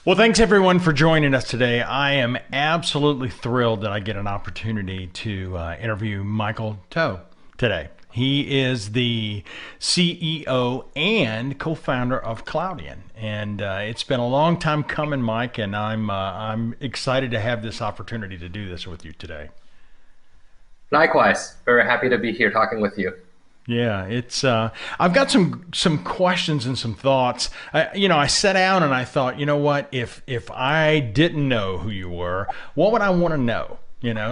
Well, thanks everyone for joining us today. I am absolutely thrilled that I get an opportunity to interview Michael Tso today. He is the CEO and co-founder of Cloudian, and it's been a long time coming, Mike. And I'm excited to have this opportunity to do this with you today. Likewise, very happy to be here talking with you. Yeah, it's. I've got some questions and some thoughts. I sat down and I thought, you know what? If I didn't know who you were, what would I want to know?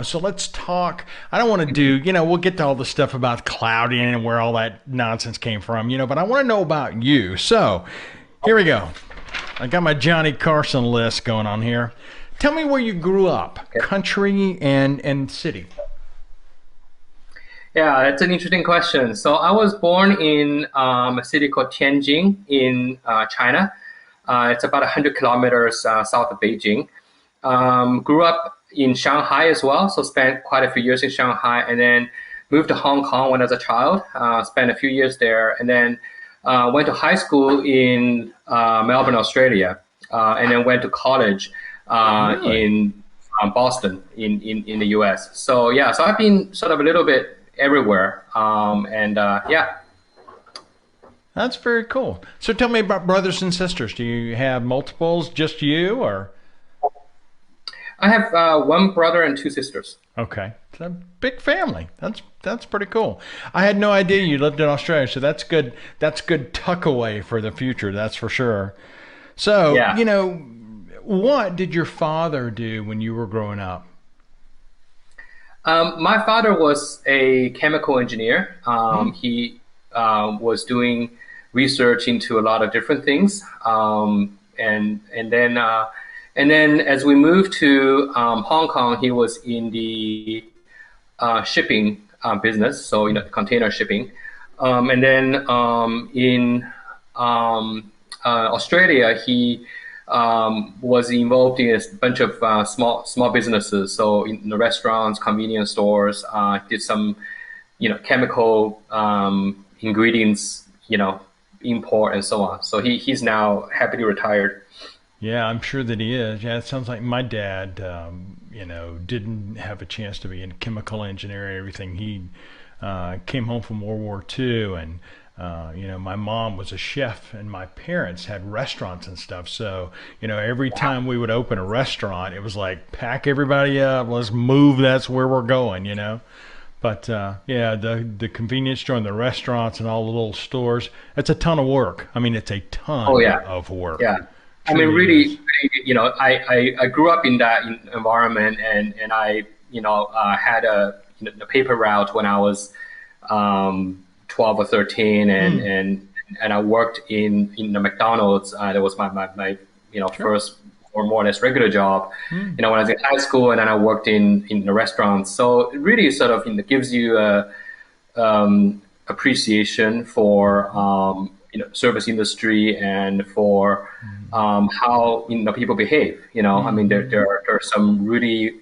So let's talk. I don't want to do. We'll get to all the stuff about Cloudian and where all that nonsense came from. But I want to know about you. So here we go. I got my Johnny Carson list going on here. Tell me where you grew up, country and city. Yeah, that's an interesting question. So I was born in a city called Tianjin in China. It's about 100 kilometers south of Beijing. Grew up in Shanghai as well, so spent quite a few years in Shanghai, and then moved to Hong Kong when I was a child. Spent a few years there, and then went to high school in Melbourne, Australia, and then went to college Really? in Boston in the US. So yeah, so I've been sort of a little bit everywhere. Yeah. That's very cool. So tell me about brothers and sisters. Do you have multiples, just you, or? I have one brother and two sisters. Okay, it's a big family. That's pretty cool. I had no idea you lived in Australia, so that's good. That's good tuck away for the future. That's for sure. So Yeah. what did your father do when you were growing up? My father was a chemical engineer. Hmm. He was doing research into a lot of different things. And then as we moved to Hong Kong, he was in the shipping business, so container shipping. And then in Australia, he was involved in a bunch of small businesses. So in the restaurants, convenience stores, did some chemical ingredients, import and so on. So he's now happily retired. Yeah, I'm sure that he is. Yeah, it sounds like my dad, didn't have a chance to be in chemical engineering and everything. He came home from World War II, and my mom was a chef, and my parents had restaurants and stuff. So, every time we would open a restaurant, it was like pack everybody up, let's move. That's where we're going. But yeah, the convenience store and the restaurants and all the little stores, it's a ton of work. I mean, it's a Oh ton yeah, of work. yeah. I mean, Truly really, is. really, I grew up in that environment, and I, had a paper route when I was 12 or 13, and Hmm. and and I worked in the McDonald's. That was my Sure. first or more or less regular job. Hmm. When I was in high school, and then I worked in the restaurants. So it really sort of gives you a appreciation for service industry and for how people behave. I mean, Hmm. there are some really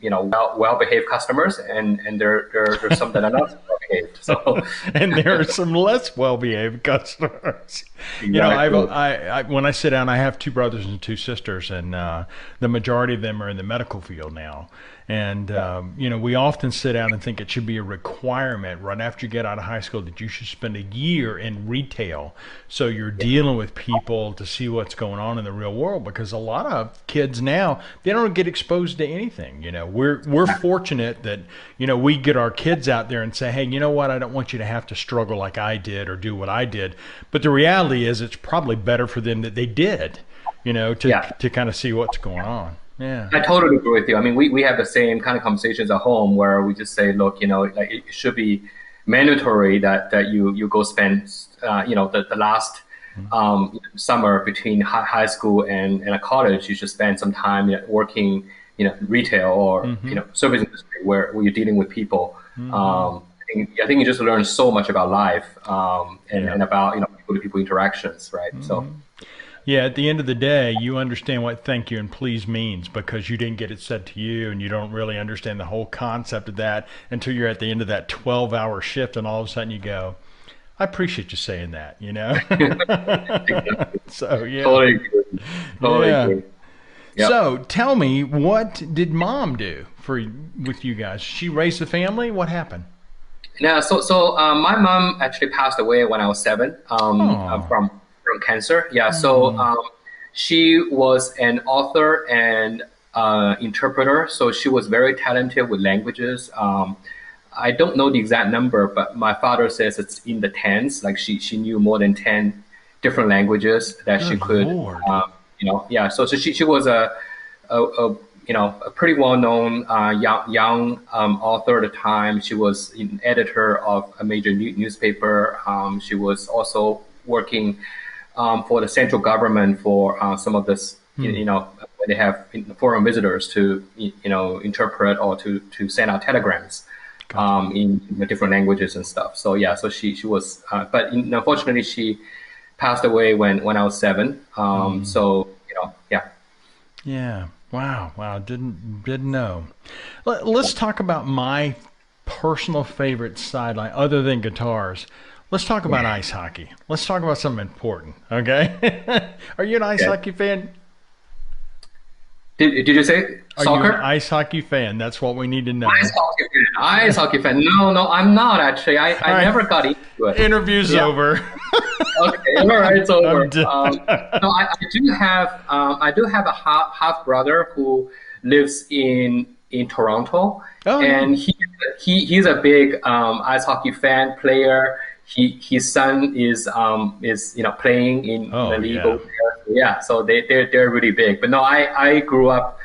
well behaved customers, and there's some that are not well behaved. So And there are some less well-behaved customers. exactly. When I sit down, I have two brothers and two sisters, and the majority of them are in the medical field now. And we often sit down and think it should be a requirement right after you get out of high school that you should spend a year in retail, so you're dealing with people to see what's going on in the real world. Because a lot of kids now, they don't get exposed to anything. We're fortunate that we get our kids out there and say, hey, you know what? I don't want you to have to struggle like I did or do what I did. But the reality is, it's probably better for them that they did. To Yeah. kind of see what's going on. Yeah. I totally agree with you. I mean, we have the same kind of conversations at home where we just say, look, like it should be mandatory that you go spend, the last summer between high school and a college. You should spend some time working, retail or Mm-hmm. service industry where you're dealing with people. Mm-hmm. I think you just learn so much about life and Yeah. and about people to people interactions, right? So. Mm-hmm. Yeah, at the end of the day, you understand what thank you and please means because you didn't get it said to you, and you don't really understand the whole concept of that until you're at the end of that 12-hour shift, and all of a sudden you go, I appreciate you saying that. Exactly. So, yeah. Totally agree. Totally Yeah. agree. Yep. So tell me, what did mom do with you guys? She raised the family? What happened? Yeah, my mom actually passed away when I was 7 Oh. from cancer. Yeah, so Hmm. she was an author and interpreter, so she was very talented with languages. I don't know the exact number, but my father says it's in the tens. Like she knew more than 10 different languages that she Good could, Lord. yeah. So she was a a pretty well-known young author at the time. She was an editor of a major newspaper. She was also working for the central government for some of this, Hmm. when they have foreign visitors to, interpret or to send out telegrams Gotcha. in different languages and stuff. So yeah, so she was, but unfortunately she passed away when I was 7. Hmm. So yeah. Yeah. Wow. Wow. Didn't know. Let's talk about my personal favorite sideline other than guitars. Let's talk about ice hockey. Let's talk about something important. Okay. Are you an ice Okay. hockey fan? Did you say Are you an soccer? ice hockey fan? That's what we need to Ice know. hockey fan. Ice hockey fan. No, no, I'm not actually. All I right. never got into it. Interview's Yeah. over. Okay. All right. It's I'm over. done. No, I do have a half brother who lives in Toronto, Oh yeah. and he's a big ice hockey fan player. His son is playing in the Oh league yeah. over there. So, yeah, so they're really big. But no, I grew up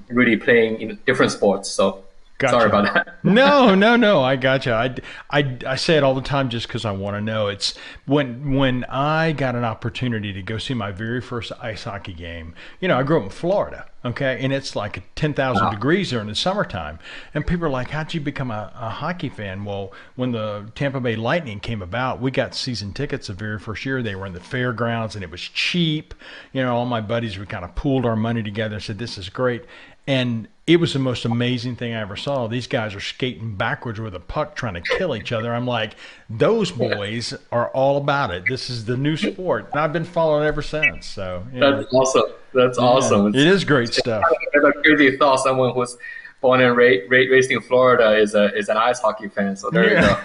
really playing in different sports. So sorry Gotcha. about that. No, no, no. I gotcha. I say it all the time just because I want to know. It's when I got an opportunity to go see my very first ice hockey game. You know, I grew up in Florida, okay, and it's like 10,000 Wow. degrees there in the summertime. And people are like, "How'd you become a hockey fan?" Well, when the Tampa Bay Lightning came about, we got season tickets the very first year. They were in the fairgrounds, and it was cheap. You know, all my buddies, we kind of pooled our money together and said, "This is great." And it was the most amazing thing I ever saw. These guys are skating backwards with a puck trying to kill each other. I'm like, those boys are all about it. This is the new sport. And I've been following it ever since. So, yeah. That's awesome. That's Yeah. awesome. It is great stuff. Kind of a crazy thought. Someone who's born and raised in Florida is an ice hockey fan. So there you go.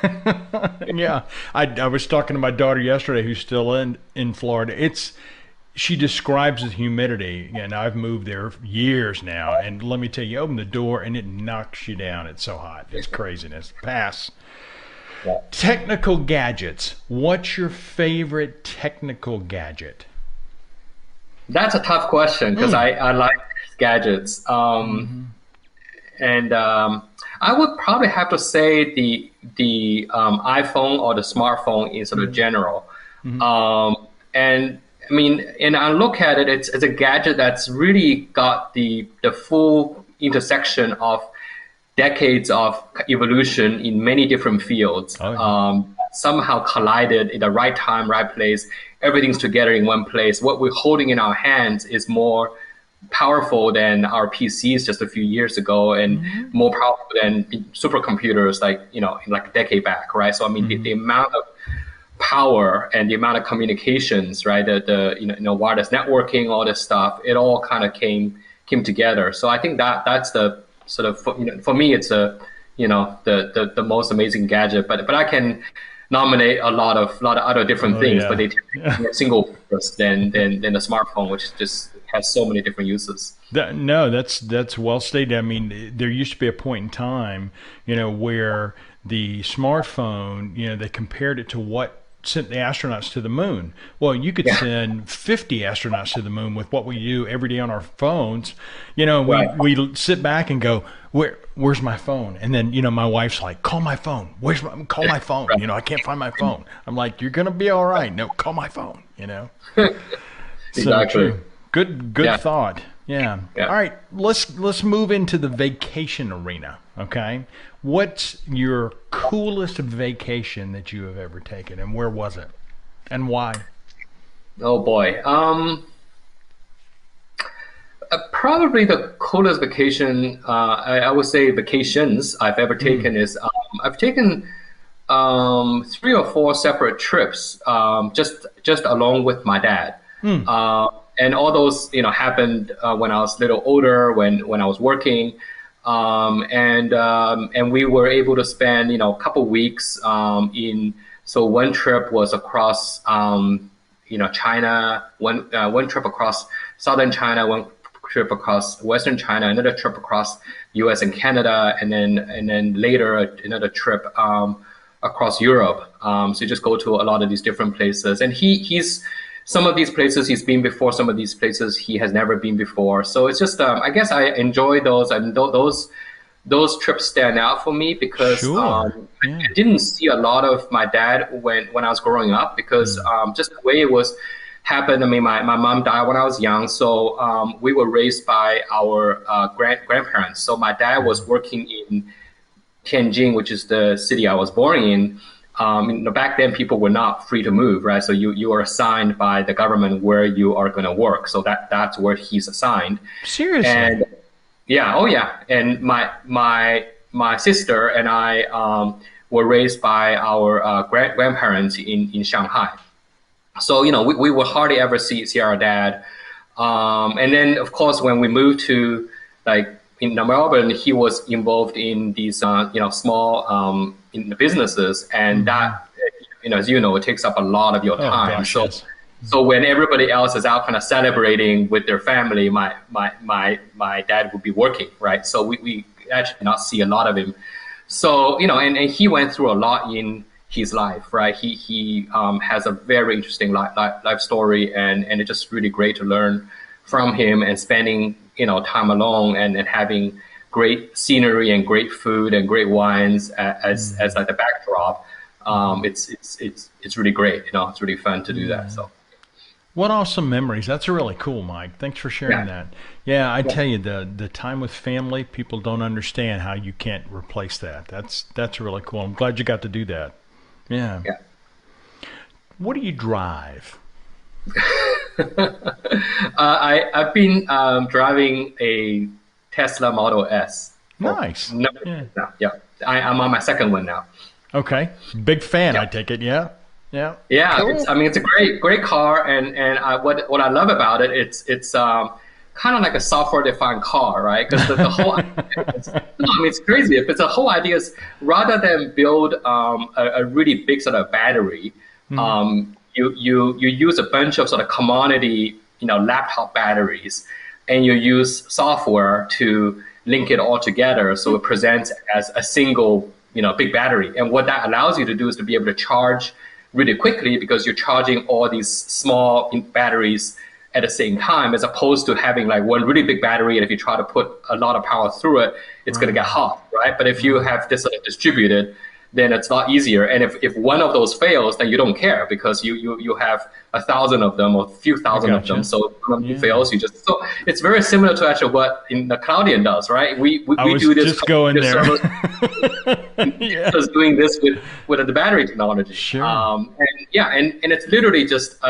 Yeah. Yeah. I was talking to my daughter yesterday who's still in Florida. She describes the humidity, and I've moved there for years now. And let me tell you, open the door and it knocks you down. It's so hot. It's craziness. Pass. Yeah. Technical gadgets. What's your favorite technical gadget? That's a tough question because Mm. I like gadgets. And I would probably have to say the iPhone or the smartphone in sort of Mm. general. Mm. And I mean, and I look at it, it's a gadget that's really got the full intersection of decades of evolution in many different fields. Oh yeah. Somehow collided in the right time, right place. Everything's together in one place. What we're holding in our hands is more powerful than our PCs just a few years ago, and Hmm. more powerful than supercomputers like like a decade back, right? So I mean, Hmm. the amount of power and the amount of communications, right? The wireless networking, all this stuff, it all kind of came together. So I think that's the sort of for me, it's the most amazing gadget. But I can nominate a lot of other different Oh things, but yeah. they tend to be more single purpose than the smartphone, which just has so many different uses. No, that's well stated. I mean, there used to be a point in time, where the smartphone, they compared it to what sent the astronauts to the moon. Well, you could Yeah, send 50 astronauts to the moon with what we do every day on our phones. We right. we sit back and go, where's my phone? And then, my wife's like, call my phone. Call my phone. Right. I can't find my phone. I'm like, you're gonna be all right. No, call my phone. So Exactly. true. Good Yeah, thought. Yeah. yeah. All right. Let's move into the vacation arena. Okay. What's your coolest vacation that you have ever taken, and where was it, and why? Oh boy. Probably the coolest vacation, I would say vacations I've ever Mm. taken is I've taken 3 or 4 separate trips just along with my dad. Mm. and all those, happened when I was a little older, when I was working. And we were able to spend, a couple weeks so one trip was across, China, one trip across southern China, one trip across western China, another trip across US and Canada, and then later another trip across Europe. So you just go to a lot of these different places. And he's some of these places he's been before, some of these places he has never been before. So it's just, I guess I enjoy those, and those trips stand out for me because I didn't see a lot of my dad when I was growing up, because just the way it was happened. I mean, my mom died when I was young, so we were raised by our grandparents. So my dad was working in Tianjin, which is the city I was born in. Back then, people were not free to move, right? So you are assigned by the government where you are going to work. So that's where he's assigned. Seriously? And yeah, oh yeah. And my sister and I were raised by our grandparents in Shanghai. So we would hardly ever see our dad. And then of course when we moved to in Melbourne, he was involved in these small in the businesses, and that as it takes up a lot of your time. Gosh, so yes. So when everybody else is out kind of celebrating with their family, my dad would be working, right? So we actually not see a lot of him. So and he went through a lot in his life, right? He has a very interesting life story, and it's just really great to learn from him, and spending time alone and having great scenery and great food and great wines as like the backdrop. It's really great. It's really fun to do that. So. What awesome memories. That's really cool, Mike. Thanks for sharing that. Yeah, I tell you, the time with family, people don't understand how you can't replace that. That's really cool. I'm glad you got to do that. Yeah. What do you drive? I've been driving a Tesla Model S. Nice. I'm on my second one now. Okay. Big fan, I take it, yeah? Yeah. Cool. It's a great car, and what I love about it, it's kind of like a software-defined car, right? Because the whole it's crazy. If it's the whole idea is, rather than build a really big sort of battery, you use a bunch of sort of commodity laptop batteries, and you use software to link it all together, so it presents as a single big battery. And what that allows you to do is to be able to charge really quickly, because you're charging all these small batteries at the same time, as opposed to having like one really big battery, and if you try to put a lot of power through it, it's going to get hot, right? But if you have this sort of distributed, then it's a lot easier. And if one of those fails, then you don't care, because you have 1,000 of them or a few thousand of them. So if one fails, so it's very similar to actually what in the Cloudian does, right? We do this. Just going there. Just doing this with the battery technology. Sure. And it's literally just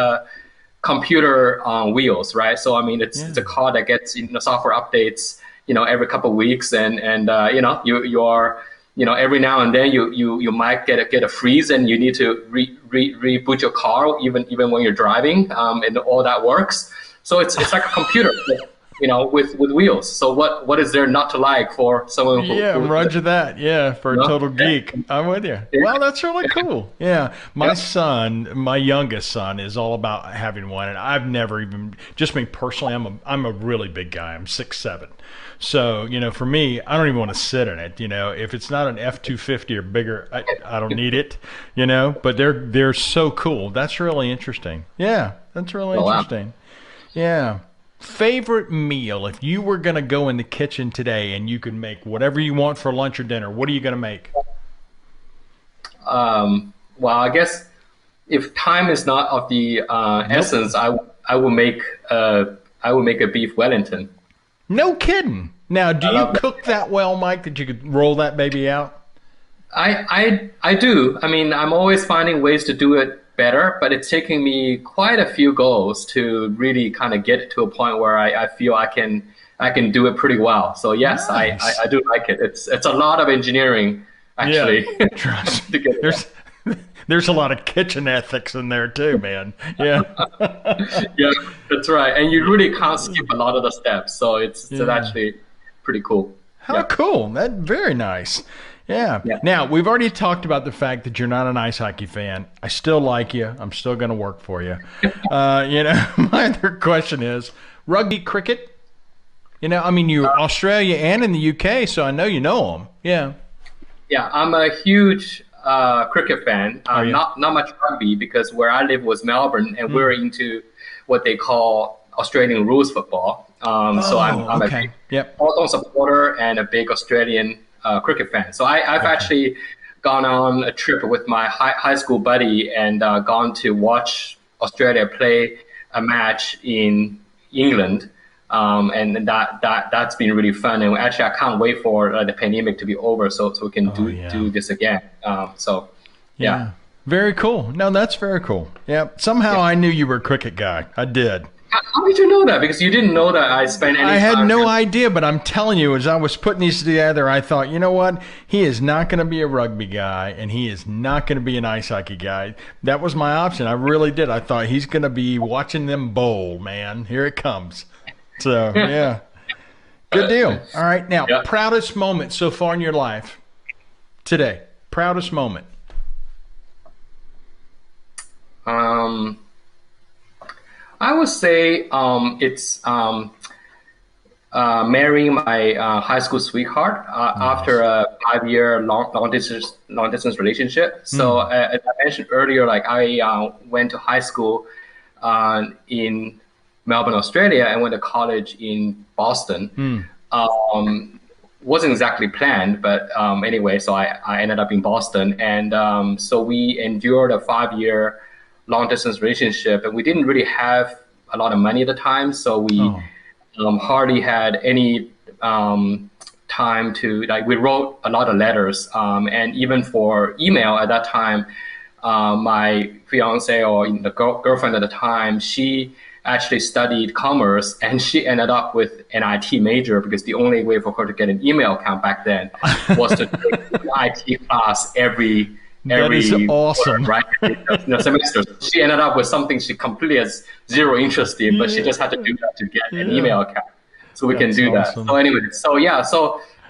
computer on wheels, right? So it's a car that gets software updates every couple of weeks, and you are every now and then you might get a freeze, and you need to reboot your car even when you're driving, and all that works. So it's like a computer, with wheels. So what is there not to like for someone who? Yeah, roger that. Yeah, for a total geek. I'm with you. Yeah. Well, that's really cool. Yeah, my youngest son, is all about having one, and I've never even, just me personally, I'm a really big guy. I'm 6'7". So, for me, I don't even want to sit in it. If it's not an F-250 or bigger, I don't need it, but they're so cool. That's really interesting. Yeah, that's really interesting. Wow. Yeah. Favorite meal, if you were going to go in the kitchen today and you could make whatever you want for lunch or dinner, what are you going to make? Well, I guess if time is not of the essence, I will make a beef Wellington. No kidding. Now, do you cook that well, Mike, that you could roll that baby out? I do. I'm always finding ways to do it better, but it's taking me quite a few goes to really kind of get to a point where I feel I can do it pretty well. So yes, nice. I do like it. It's a lot of engineering, actually. Yeah. Trust. There's a lot of kitchen ethics in there too, man. Yeah. Yeah, that's right. And you really can't skip a lot of the steps. So it's Yeah. actually pretty cool. How Yeah. cool. That very nice. Yeah. Yeah. Now, we've already talked about the fact that you're not an ice hockey fan. I still like you. I'm still going to work for you. My other question is rugby cricket. I mean, you're Australia and in the UK, so I know you know them. Yeah. Yeah, I'm a huge cricket fan. Are you? Not much rugby because where I live was Melbourne, and we're into what they call Australian rules football. So I'm a Okay. big Yep. Hawthorn supporter and a big Australian cricket fan. So I've Okay. actually gone on a trip with my high school buddy and gone to watch Australia play a match in England. And that's been really fun. And actually, I can't wait for the pandemic to be over so we can Oh, yeah. do this again. So, yeah. Yeah. Very cool. No, that's very cool. Yeah. Somehow I knew you were a cricket guy. I did. How did you know that? Because you didn't know that I spent any I had time. no idea, but I'm telling you, as I was putting these together, I thought, you know what? He is not going to be a rugby guy, and he is not going to be an ice hockey guy. That was my option. I really did. I thought he's going to be watching them bowl, man. Here it comes. So, yeah. Good deal. All right. Now, Yeah. proudest moment so far in your life today. Proudest moment. Um, I would say it's marrying my high school sweetheart after a 5 year long distance relationship. So as I mentioned earlier, like I went to high school in Melbourne, Australia, and went to college in Boston. Wasn't exactly planned, but anyway, so I ended up in Boston, and so we endured a 5 year long distance relationship, and we didn't really have a lot of money at the time, so we hardly had any time to we wrote a lot of letters, and even for email at that time, my fiance or the girlfriend at the time, she actually studied commerce, and she ended up with an IT major because the only way for her to get an email account back then was to take an IT class every That is awesome. quarter, right? Semester. She ended up with something she completely has zero interest in, but she just had to do that to get an email account. So we can do awesome. that. So anyway,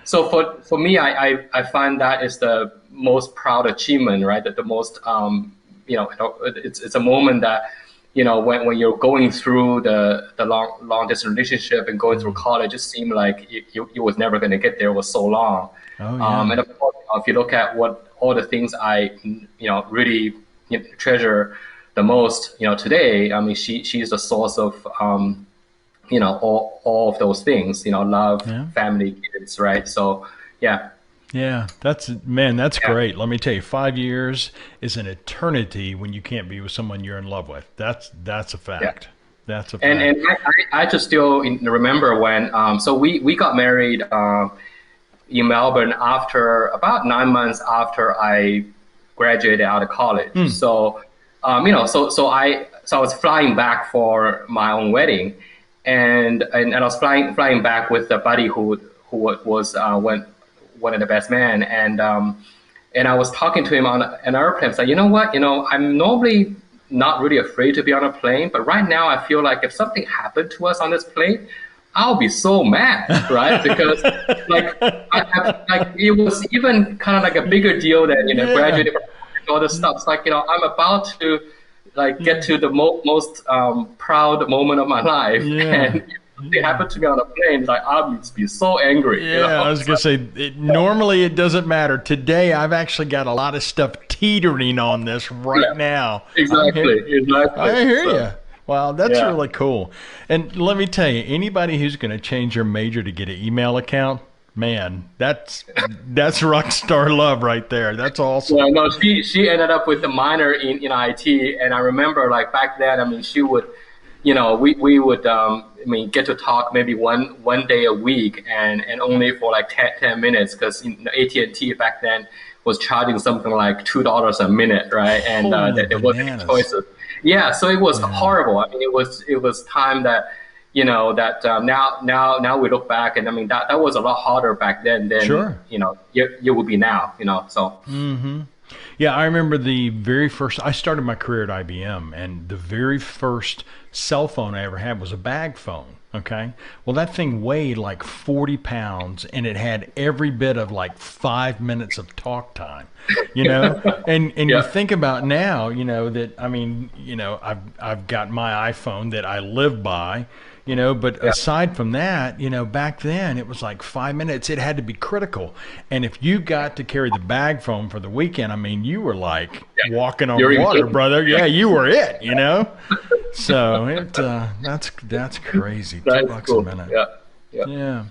so for me, I find that is the most proud achievement, right? That the most it's a moment that when you're going through the long distance relationship and going through college, it seemed like you was never going to get there. It was so long. Oh, yeah. And of course, if you look at what all the things I really treasure the most today, I mean she's the source of all of those things, love, family, kids, right? So yeah. Yeah, that's great. Let me tell you, 5 years is an eternity when you can't be with someone you're in love with. That's a fact. That's a fact. And I just still remember when so we got married in Melbourne after about 9 months after I graduated out of college. So so I was flying back for my own wedding, and I was flying back with a buddy who was one of the best men, and I was talking to him on an airplane. So you know what, I'm normally not really afraid to be on a plane, but right now I feel like if something happened to us on this plane, I'll be so mad, right? Because it was even kind of like a bigger deal than graduating from all this stuff. It's like I'm about to get to the most proud moment of my life, and if it happened to me on a plane, I'll be so angry. Yeah, I was gonna say normally it doesn't matter. Today I've actually got a lot of stuff teetering on this right now. Exactly. I hear you. Wow, that's really cool. And let me tell you, anybody who's going to change their major to get an email account, man, that's rock star love right there. That's awesome. Yeah, no, she ended up with a minor in IT, and I remember like back then, I mean, she would, we would, get to talk maybe one day a week, and only for like 10 minutes, because AT&T back then was charging something like $2 a minute, right? And there wasn't any choices. Yeah, so it was horrible. I mean, it was time that now we look back, and I mean that was a lot harder back then than you would be now. So. Yeah, I remember the very first, I started my career at IBM, and the very first cell phone I ever had was a bag phone. Okay. Well, that thing weighed like 40 pounds and it had every bit of like 5 minutes of talk time, you know? And you Yeah, think about now, that, I mean, I've got my iPhone that I live by, but yeah, aside from that, back then it was like 5 minutes. It had to be critical. And if you got to carry the bag phone for the weekend, I mean, you were like yeah. walking You're on in water, good. brother. Yeah, Yeah, you were it. So that's crazy. two that's bucks a cool. minute. Yeah, yeah. Yeah.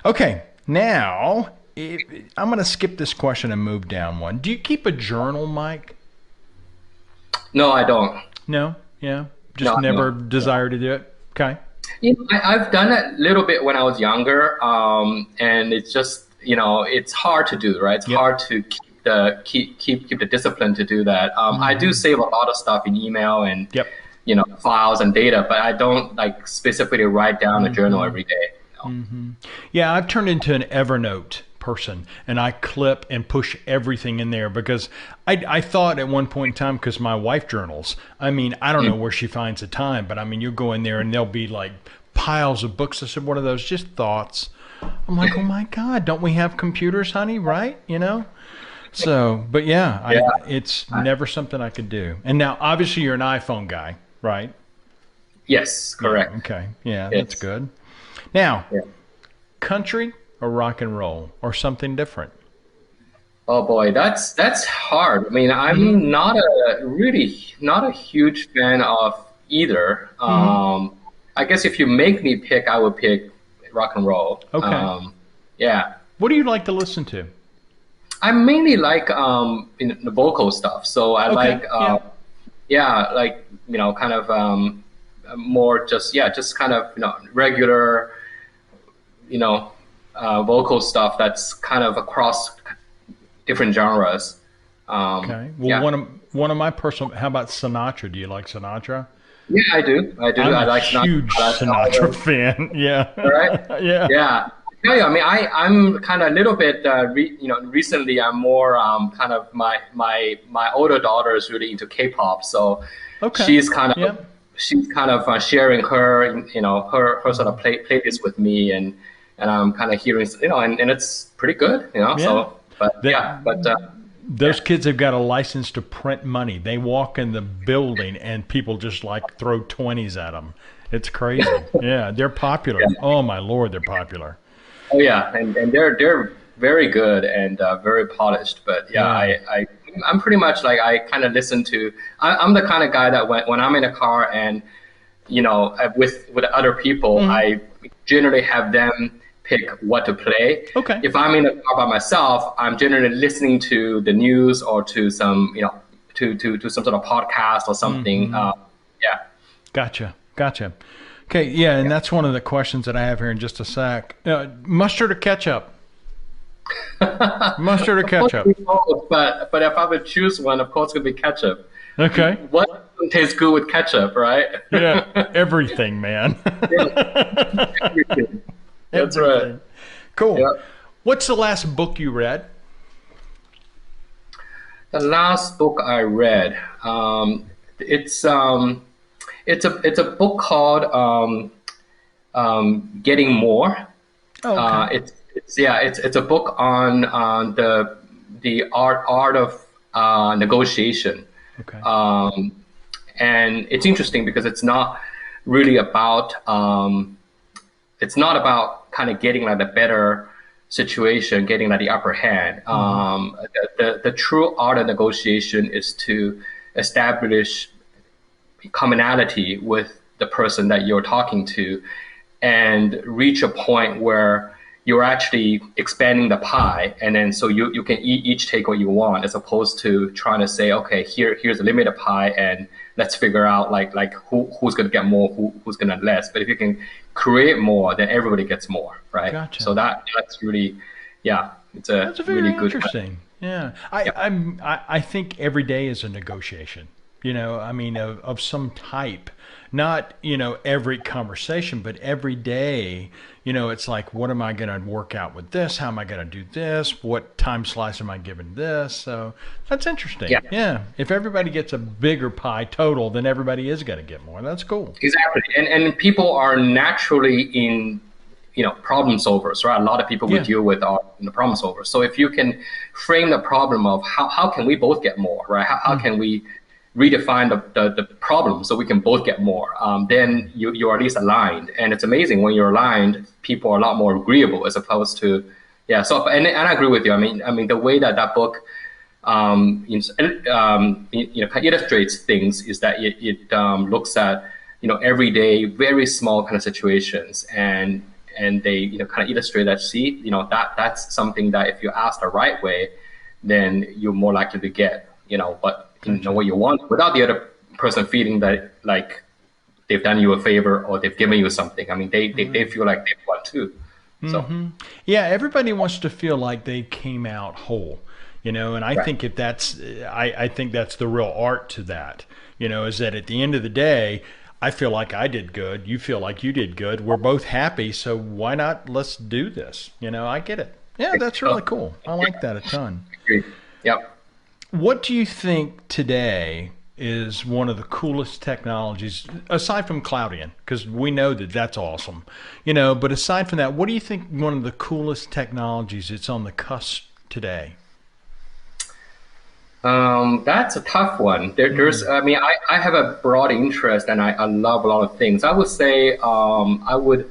Okay. Now, I'm going to skip this question and move down one. Do you keep a journal, Mike? No, I don't. No. Yeah. No, Just I never don't. No. desire to do it. Okay. I've done it a little bit when I was younger, and it's just it's hard to do, right? It's Yep. hard to keep the discipline to do that. I do Hmm. save a lot of stuff in email and Yep. files and data, but I don't like specifically write down a journal Hmm. every day. Hmm. Yeah, I've turned into an Evernote person, and I clip and push everything in there because I thought at one point in time, because my wife journals, I mean, I don't know where she finds the time, but I mean, you go in there and there'll be like piles of books. I said, what are those? Just thoughts. I'm like, oh my God, don't we have computers, honey? Right? So, but yeah, Yeah. it's never something I could do. And now, obviously, you're an iPhone guy, right? Yes, Yeah. correct. Okay. Yeah, that's Yes. good. Now, Yeah. country or rock and roll or something different? Oh boy, that's hard. I mean, Mm-hmm. I'm not a huge fan of either. Mm-hmm. I guess if you make me pick, I would pick rock and roll. Okay. Yeah, What do you like to listen to? I mainly like in the vocal stuff. So I Okay. like Yeah. yeah, like kind of more just kind of regular you know vocal stuff that's kind of across different genres. Okay. Well, Yeah, one of my personal. How about Sinatra? Do you like Sinatra? yeah, I do. I do. I'm I a like Sinatra. huge All Sinatra fan. Yeah. right. Yeah. Yeah. Yeah, I mean, I'm kind of a little bit, recently I'm more kind of my older daughter is really into K-pop, so Okay. she's kind of Yeah. she's kind of sharing her, her sort of playlist with me, and I'm kind of hearing, and it's pretty good, Yeah. So, but That yeah, but those kids have got a license to print money. They walk in the building and people just like throw 20s at them. It's crazy. Yeah, they're popular. yeah. Oh my Lord, they're popular. Oh yeah, and they're very good and very polished. But yeah, Yeah. I'm pretty much like I kind of listen to. I'm the kind of guy that when I'm in a car and with other people, Hmm. I generally have them pick what to play. Okay. If I'm in a car by myself, I'm generally listening to the news or to some to some sort of podcast or something. Hmm. Yeah. Gotcha. Gotcha. Okay. Yeah, and that's one of the questions that I have here in just a sec. Mustard or ketchup? Mustard or Of course, ketchup? we both, but if I would choose one, of course, it would be ketchup. Okay. What tastes good with ketchup, right? Yeah. Everything, man. Yeah, everything. That's right. Everything. Cool. Yeah. What's the last book you read? The last book I read, it's it's a book called Getting More. Oh, okay. It's a book on the art of negotiation. Okay. And it's interesting because really about it's not about kind of getting like the better situation, getting like the upper hand. The true art of negotiation is to establish commonality with the person that you're talking to and reach a point where you're actually expanding the pie, and then so you can each take what you want, as opposed to trying to say, okay, here's a limited pie, and let's figure out like who's going to get more, who's going to less. But if you can create more, then everybody gets more, right? Gotcha. So that's really, yeah, it's a That's really very good. interesting. Yeah. Yeah. I think every day is a negotiation, I mean, of some type. not, every conversation, but every day, it's like, what am I going to work out with this? How am I going to do this? What time slice am I giving this? So that's interesting. Yeah, Yeah. If everybody gets a bigger pie total, then everybody is going to get more. That's cool. exactly. And people are naturally in, problem solvers, right? A lot of people we Yeah. deal with are problem solvers. So if you can frame the problem of how can we both get more, right? How can we redefine the problem so we can both get more, then you're at least aligned. And it's amazing when you're aligned, people are a lot more agreeable as opposed to, yeah. So, and I agree with you. I mean, the way that book, illustrates things is that it looks at, everyday, very small kind of situations, and they, kind of illustrate that, see, that's something that if you ask the right way, then you're more likely to get, but what you want without the other person feeling that like they've done you a favor or they've given you something. I mean, they feel like they've won too. So Yeah, everybody wants to feel like they came out whole, and I think if that's, I think that's the real art to that, is that at the end of the day, I feel like I did good. You feel like you did good. We're both happy. So why not? Let's do this. I get it. Yeah, that's really cool. I like that a ton. Yep. What do you think today is one of the coolest technologies, aside from Cloudian? Because we know that that's awesome. But aside from that, what do you think one of the coolest technologies that's on the cusp today? That's a tough one. I mean, I have a broad interest and I love a lot of things. I would say I would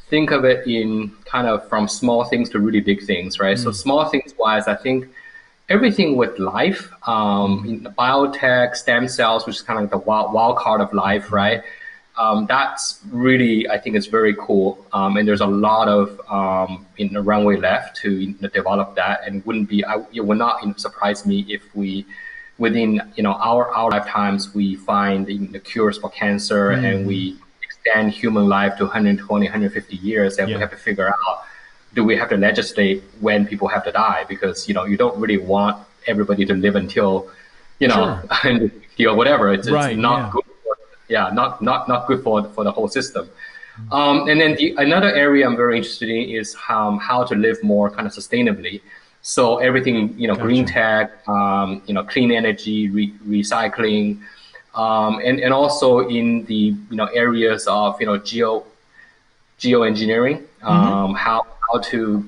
think of it in kind of from small things to really big things, right? So small things wise, I think everything with life, in biotech, stem cells, which is kind of like the wild card of life, right? That's really, I think it's very cool. And there's a lot of runway left to develop that, and it would not surprise me if we, within our lifetimes, we find the cures for cancer and we extend human life to 120, 150 years, and we have to figure out, do we have to legislate when people have to die? Because you don't really want everybody to live until 150 or whatever. It's not good. Not good for the whole system. And then another area I'm very interested in is how to live more kind of sustainably. So everything, green tech, clean energy, recycling, and also in the areas of geoengineering, how to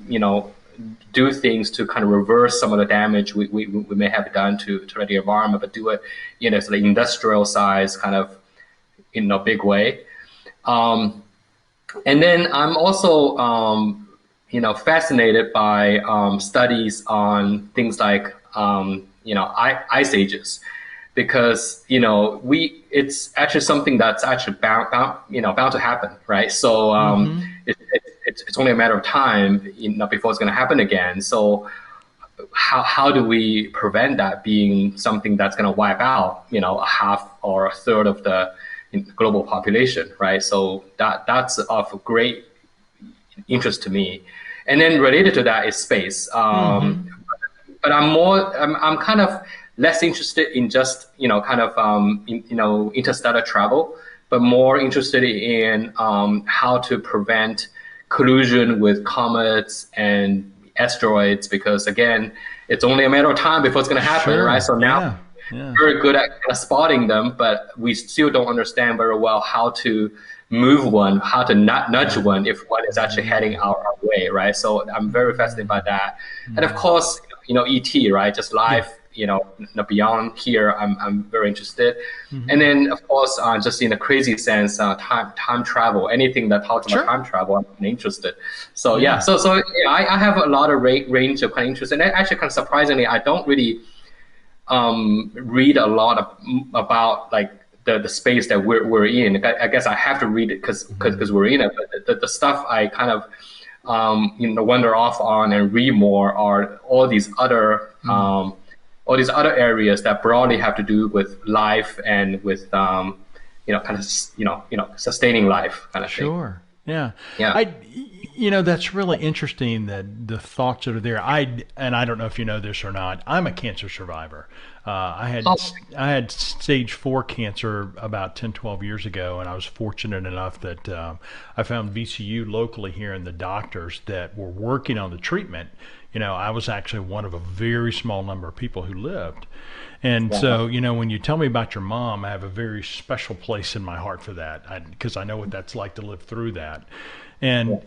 do things to kind of reverse some of the damage we may have done to the environment, but do it in a sort of industrial size kind of in a big way. And then I'm also fascinated by studies on things like ice ages, because it's actually something that's actually bound to happen, right? So it's only a matter of time before it's going to happen again. So how do we prevent that being something that's going to wipe out a half or a third of the global population, right? So that's of great interest to me. And then related to that is space. But I'm kind of less interested in just interstellar travel, but more interested in how to prevent collision with comets and asteroids, because again, it's only a matter of time before it's going to happen, right? So now very good at kind of spotting them, but we still don't understand very well how to move one, how to not nudge one if one is actually heading our way, right? So I'm very fascinated by that. And of course, ET, right? Just life, beyond here, I'm very interested. And then of course, just in a crazy sense, time travel, anything that talks about time travel, I'm interested. So I have a lot of range of kind of interest. And actually kind of surprisingly, I don't really read a lot about like the space that we're in. I guess I have to read it because we're in it. But the stuff I kind of wander off on and read more are all these other areas that broadly have to do with life and with sustaining life kind of thing. Sure. Yeah. Yeah. That's really interesting that the thoughts that are there. I don't know if you know this or not. I'm a cancer survivor. I had Oh, I had stage 4 cancer about 10, 12 years ago, and I was fortunate enough that I found VCU locally here, and the doctors that were working on the treatment. I was actually one of a very small number of people who lived. And wow. so, when you tell me about your mom, I have a very special place in my heart for that because I know what that's like to live through that. Yeah. And,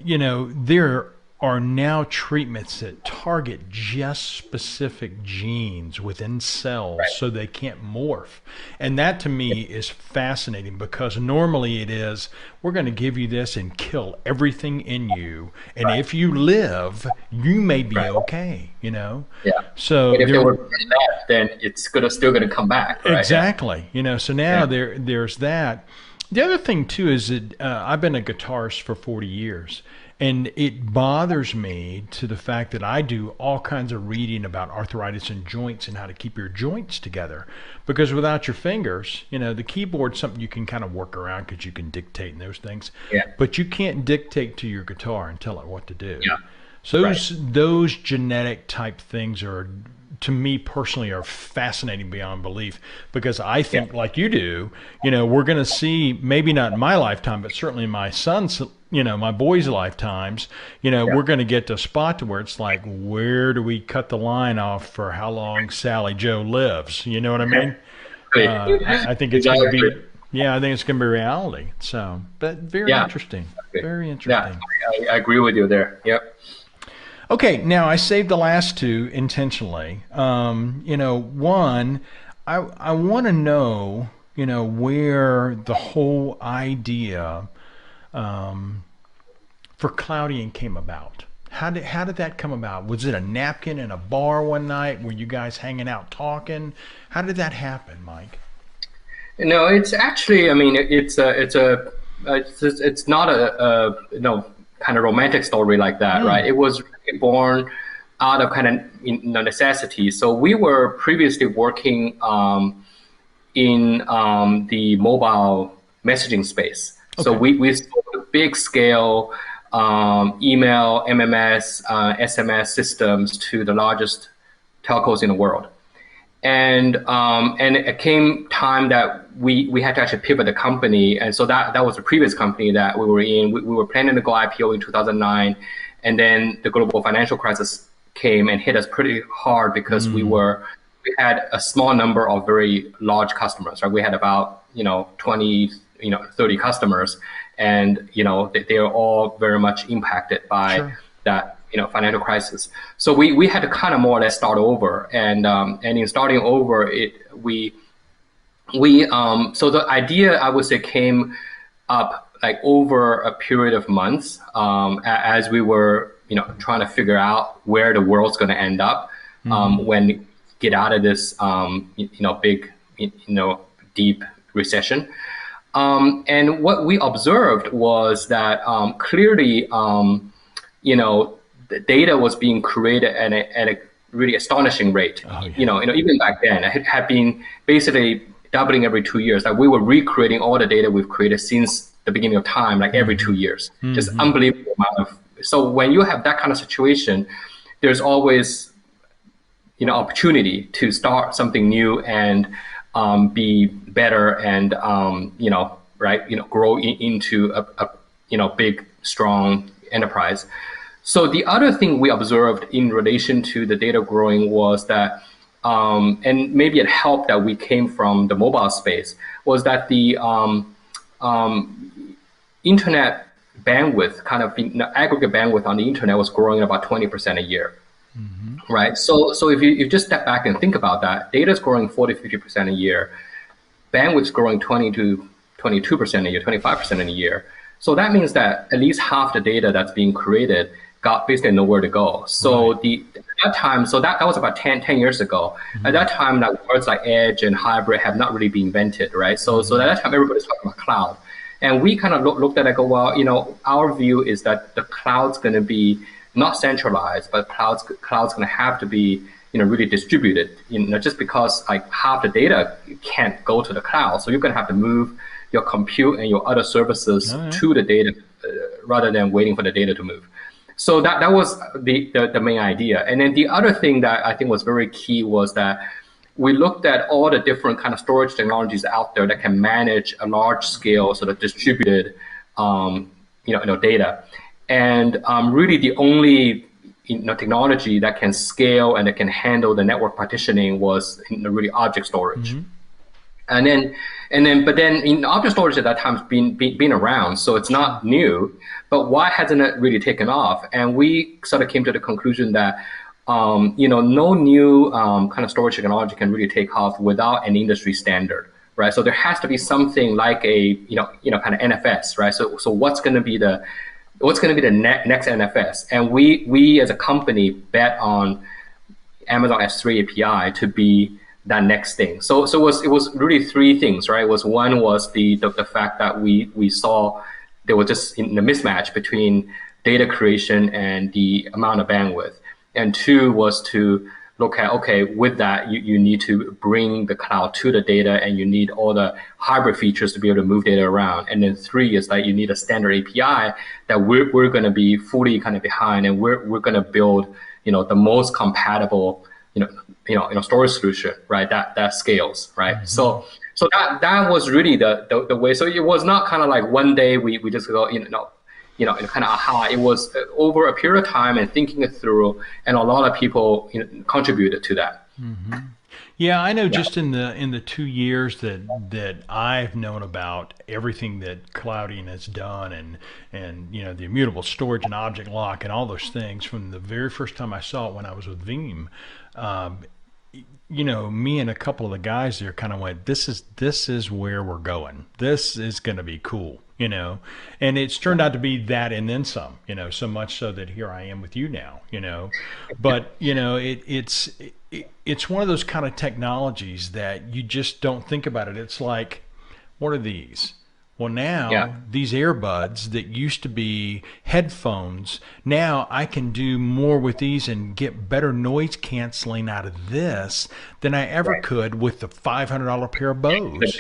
there are now treatments that target just specific genes within cells Right. so they can't morph. And that to me is fascinating because normally it is, we're going to give you this and kill everything in you. And Right. if you live, you may be Right. okay. Yeah. So But if they there, were really bad, then it's still gonna come back, right? Yeah. exactly. So now Yeah. there's that. The other thing too is that I've been a guitarist for 40 years, and it bothers me to the fact that I do all kinds of reading about arthritis in joints and how to keep your joints together. Because without your fingers, the keyboard's something you can kind of work around because you can dictate and those things, Yeah. but you can't dictate to your guitar and tell it what to do. Yeah. So Right. those genetic type things are, to me personally, are fascinating beyond belief because I Yeah. think, like you do, we're going to see, maybe not in my lifetime, but certainly in my son's, my boys' lifetimes, Yeah. we're going to get to a spot to where it's like, where do we cut the line off for how long Sally Joe lives? You know what I mean? I think it's going to Exactly. be, yeah, I think it's going to be reality. So, but very Yeah. interesting. Okay. Very Yeah. interesting. I agree with you there. Yep. Okay, now I saved the last two intentionally. One, I want to know, where the whole idea for Cloudian came about. How did that come about? Was it a napkin in a bar one night? Were you guys hanging out talking? How did that happen, Mike? No, it's actually. I mean, it's not a kind of romantic story like that, right? Hmm. It was really born out of kind of necessity. So we were previously working in the mobile messaging space. So Okay. we sold big scale email, MMS, SMS systems to the largest telcos in the world. And it came time that we had to actually pivot the company, and so that was the previous company that we were in. We were planning to go IPO in 2009, and then the global financial crisis came and hit us pretty hard because Mm. we had a small number of very large customers. Right, we had about 20 30 customers, and they are all very much impacted by Sure. that financial crisis. So we had to kind of more or less start over, and in starting over, so the idea, I would say, came up like over a period of months, as we were trying to figure out where the world's going to end up Hmm. when we get out of this big deep recession. And what we observed was that clearly, the data was being created at a really astonishing rate. Oh yeah. Even back then, it had been basically doubling every 2 years. Like we were recreating all the data we've created since the beginning of time, like every 2 years. Just Hmm. unbelievable amount of. So when you have that kind of situation, there's always opportunity to start something new and be better and grow into a big strong enterprise. So the other thing we observed in relation to the data growing was that, and maybe it helped that we came from the mobile space, was that the internet bandwidth, kind of aggregate bandwidth on the internet, was growing about 20% a year. Hmm. Right. So if you just step back and think about that, data is growing 40-50% a year, bandwidth's growing 20 to 22% a year, 25% in a year. So that means that at least half the data that's being created got basically nowhere to go. So Right. at that time, so that was about 10 years ago. At Hmm. that time, like words like edge and hybrid have not really been invented, right? So at Hmm. that time, everybody's talking about cloud. And we kind of looked at it and go, well, our view is that the cloud's going to be not centralized, but cloud's going to have to be really distributed. Just because like half the data can't go to the cloud, so you're going to have to move your compute and your other services All right. to the data rather than waiting for the data to move. So that was the main idea. And then the other thing that I think was very key was that we looked at all the different kind of storage technologies out there that can manage a large scale sort of distributed data. And really the only technology that can scale and that can handle the network partitioning was really object storage. Mm-hmm. But then object storage at that time has been around, so it's not new. But why hasn't it really taken off? And we sort of came to the conclusion that no new kind of storage technology can really take off without an industry standard, right? So there has to be something like a kind of NFS, right? So what's going to be the next NFS? And we as a company bet on Amazon S3 API to be that next thing. So it was really three things, right? One was the fact that we saw there was just a mismatch between data creation and the amount of bandwidth. And two was to look at, okay, with that, you need to bring the cloud to the data, and you need all the hybrid features to be able to move data around. And then three is that you need a standard API that we're going to be fully kind of behind, and we're going to build, the most compatible, storage solution, right? That scales, right? Mm-hmm. So that was really the way. So it was not kind of like one day we just go, kind of aha. It was over a period of time and thinking it through, and a lot of people contributed to that. Mm-hmm. Yeah, I know. Just in the 2 years that I've known about everything that Cloudian has done, and the immutable storage and object lock and all those things, from the very first time I saw it when I was with Veeam, me and a couple of the guys there kind of went, this is where we're going. This is going to be cool, and it's turned out to be that and then some, so much so that here I am with you now, but it's one of those kind of technologies that you just don't think about it. It's like, what are these? Well, now these earbuds that used to be headphones, now I can do more with these and get better noise canceling out of this than I ever could with the $500 pair of Bose.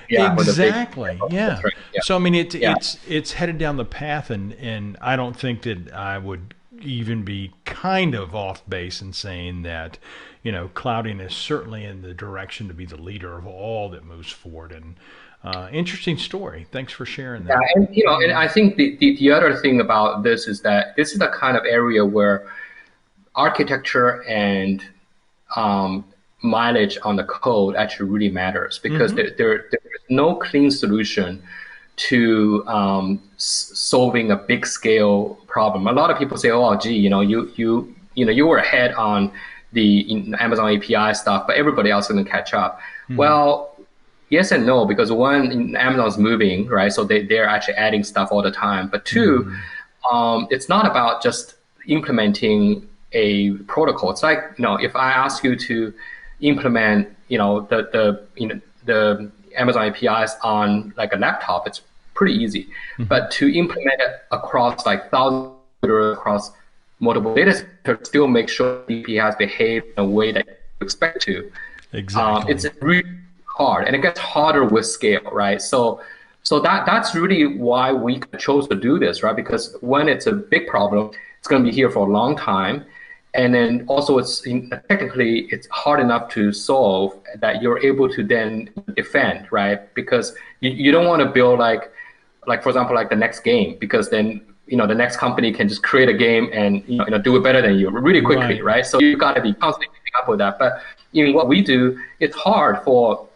Exactly. Yeah. Right. Yeah. So I mean, it's headed down the path, and I don't think that I would even be kind of off base in saying that, Cloudian is certainly in the direction to be the leader of all that moves forward. And interesting story. Thanks for sharing that. Yeah, and I think the other thing about this is that this is the kind of area where architecture and mileage on the code actually really matters, because there's no clean solution to solving a big scale problem. A lot of people say, "Oh, gee, you were ahead on the Amazon API stuff, but everybody else is going to catch up." Mm-hmm. Well, yes and no, because one, Amazon's moving, right? So they're actually adding stuff all the time. But two, it's not about just implementing a protocol. It's like, if I ask you to implement, the Amazon APIs on like a laptop, it's pretty easy. Mm-hmm. But to implement it across like thousands across multiple data centers, still make sure the APIs behave in a way that you expect to. Exactly. It's really hard, and it gets harder with scale, right? So that's really why we chose to do this, right? Because when it's a big problem, it's going to be here for a long time, and then also it's technically it's hard enough to solve that you're able to then defend, right? Because you don't want to build like for example, like the next game, because then the next company can just create a game and do it better than you really quickly, right? So you got to be constantly keeping up with that. But in what we do, it's hard for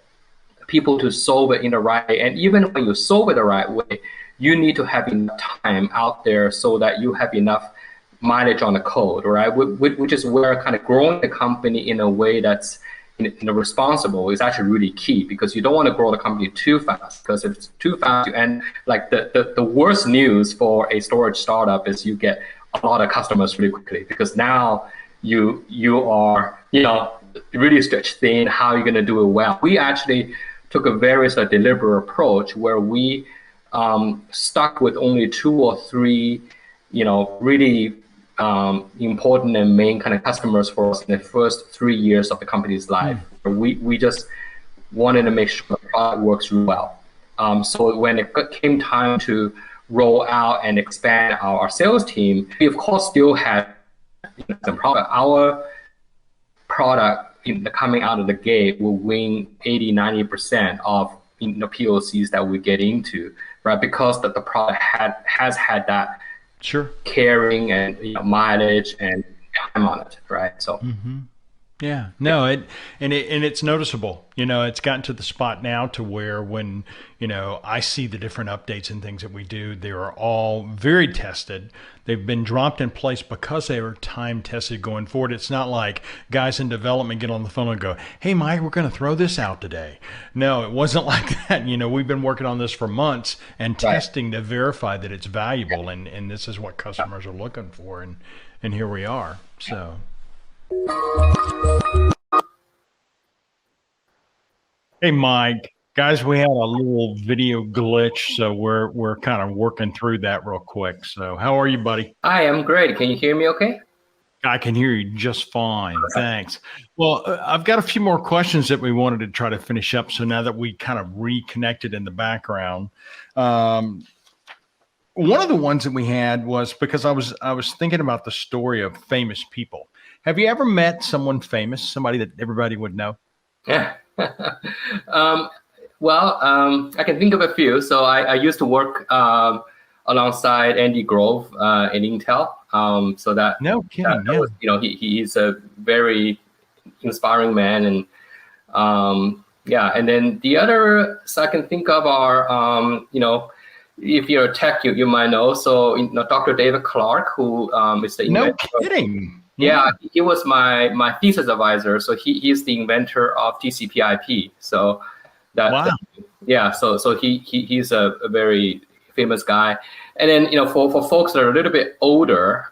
people to solve it in the right way. And even when you solve it the right way, you need to have enough time out there so that you have enough mileage on the code, right? Which is where kind of growing the company in a way that's responsible is actually really key, because you don't want to grow the company too fast, because if it's too fast, you end like the worst news for a storage startup is you get a lot of customers really quickly, because now you are really stretched thin. How you're going to do it well? We actually took a very deliberate approach where we stuck with only 2 or 3 really important and main kind of customers for us in the first 3 years of the company's life. We just wanted to make sure the product works really well. So when it came time to roll out and expand our sales team, we of course still had some product. Our product coming out of the gate will win 80-90% of POCs that we get into, right? Because the product has had that caring and mileage and time on it, right? So. Yeah, no, it's noticeable. It's gotten to the spot now to where when, I see the different updates and things that we do, they are all very tested. They've been dropped in place because they are time tested going forward. It's not like guys in development get on the phone and go, "Hey, Mike, we're going to throw this out today." No, it wasn't like that. We've been working on this for months and testing to verify that it's valuable. And this is what customers are looking for. And here we are. So. Hey, Mike. Guys, we had a little video glitch, so we're kind of working through that real quick. So how are you, buddy? Hi, I'm great. Can you hear me okay? I can hear you just fine. Thanks. Well, I've got a few more questions that we wanted to try to finish up. So now that we kind of reconnected in the background, one of the ones that we had was because I was thinking about the story of famous people. Have you ever met someone famous, somebody that everybody would know? Yeah. Well, I can think of a few. So I used to work alongside Andy Grove in Intel. So that no kidding. That was, he's a very inspiring man, and and then the others I can think of are if you're a tech, you might know. So Dr. David Clark, who is the inventor. No kidding. Yeah, he was my thesis advisor. So he's the inventor of TCP/IP. So wow. So he's a very famous guy. And then for folks that are a little bit older,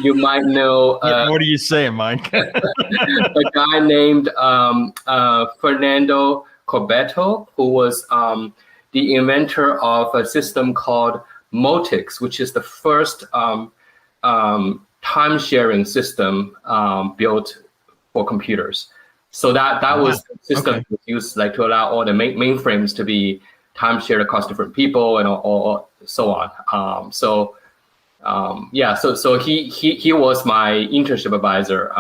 you might know. What are you saying, Mike? A guy named Fernando Corbeto, who was the inventor of a system called Motix, which is the first time-sharing system built for computers. So that was the system used to allow all the mainframes to be time-shared across different people and all so on. So he was my internship advisor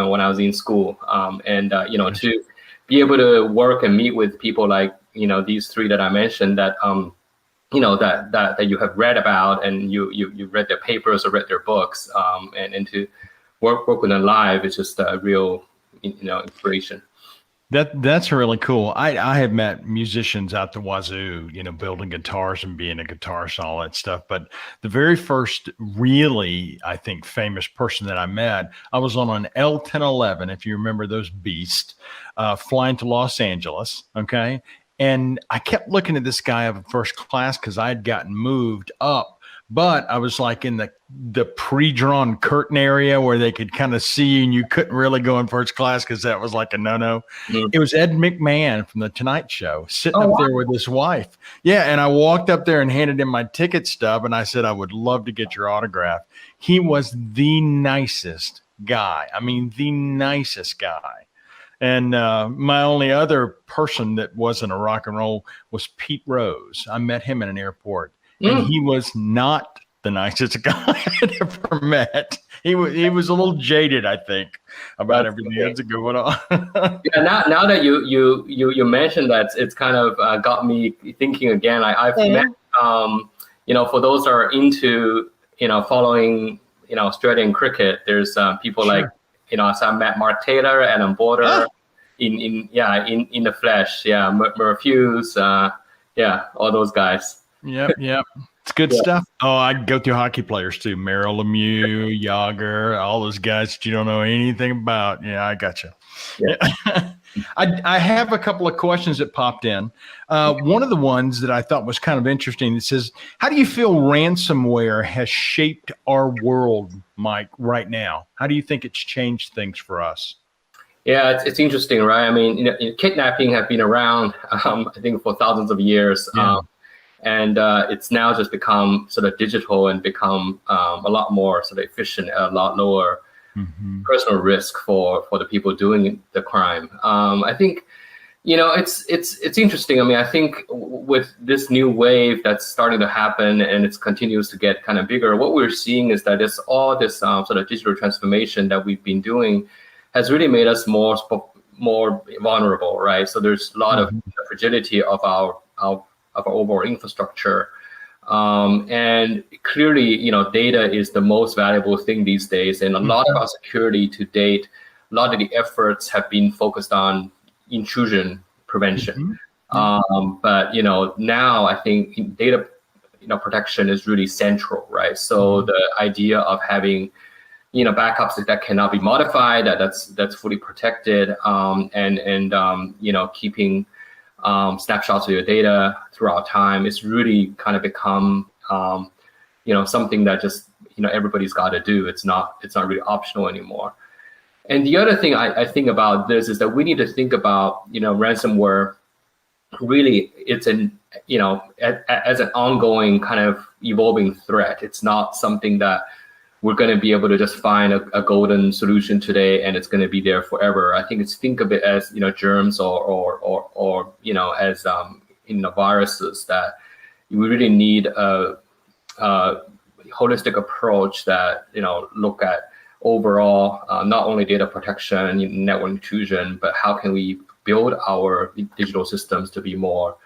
when I was in school, to be able to work and meet with people like these three that I mentioned that that you have read about and you read their papers or read their books, and to work with them live is just a real inspiration. That's really cool. I have met musicians out the wazoo, building guitars and being a guitarist and all that stuff. But the very first really, I think, famous person that I met, I was on an L-1011, if you remember those beasts, flying to Los Angeles. Okay. And I kept looking at this guy of first class because I had gotten moved up, but I was like in the pre-drawn curtain area where they could kind of see you and you couldn't really go in first class because that was like a no-no. Mm. It was Ed McMahon from The Tonight Show sitting up there with his wife. Yeah, and I walked up there and handed him my ticket stub and I said, I would love to get your autograph. He was the nicest guy. I mean, the nicest guy. And my only other person that wasn't a rock and roll was Pete Rose. I met him in an airport, and he was not the nicest guy I'd ever met. He was a little jaded, I think, about everything that's going on. Yeah, now that you mentioned that, it's kind of got me thinking again. I've met, for those that are into following Australian cricket, there's people like. So I met Mark Taylor, Adam Border, in the flesh. Yeah, Murph Hughes. All those guys. Yep. It's good stuff. Oh, I go through hockey players too. Merrill Lemieux, Yager, all those guys that you don't know anything about. Yeah, I got you. Yeah. I have a couple of questions that popped in. One of the ones that I thought was kind of interesting, it says, how do you feel ransomware has shaped our world, Mike, right now? How do you think it's changed things for us? Yeah, it's interesting, right? I mean, kidnapping have been around, I think, for thousands of years. Yeah. And it's now just become sort of digital and become a lot more sort of efficient, a lot lower personal risk for the people doing the crime. I think, It's interesting. I mean, I think with this new wave that's starting to happen and it continues to get kind of bigger, what we're seeing is that all this sort of digital transformation that we've been doing has really made us more vulnerable, right? So there's a lot of fragility of our overall infrastructure. And clearly, data is the most valuable thing these days. And a lot of our security to date, a lot of the efforts have been focused on intrusion prevention. But now I think data protection is really central, right? So the idea of having backups that cannot be modified, that's fully protected, and keeping snapshots of your data throughout time is really kind of become something that just everybody's got to do. It's not really optional anymore. And the other thing I think about this is that we need to think about ransomware. Really, it's as an ongoing kind of evolving threat. It's not something that we're going to be able to just find a golden solution today and it's going to be there forever. I think think of it as germs or as viruses, that we really need a holistic approach that look at overall not only data protection, network intrusion, but how can we build our digital systems to be more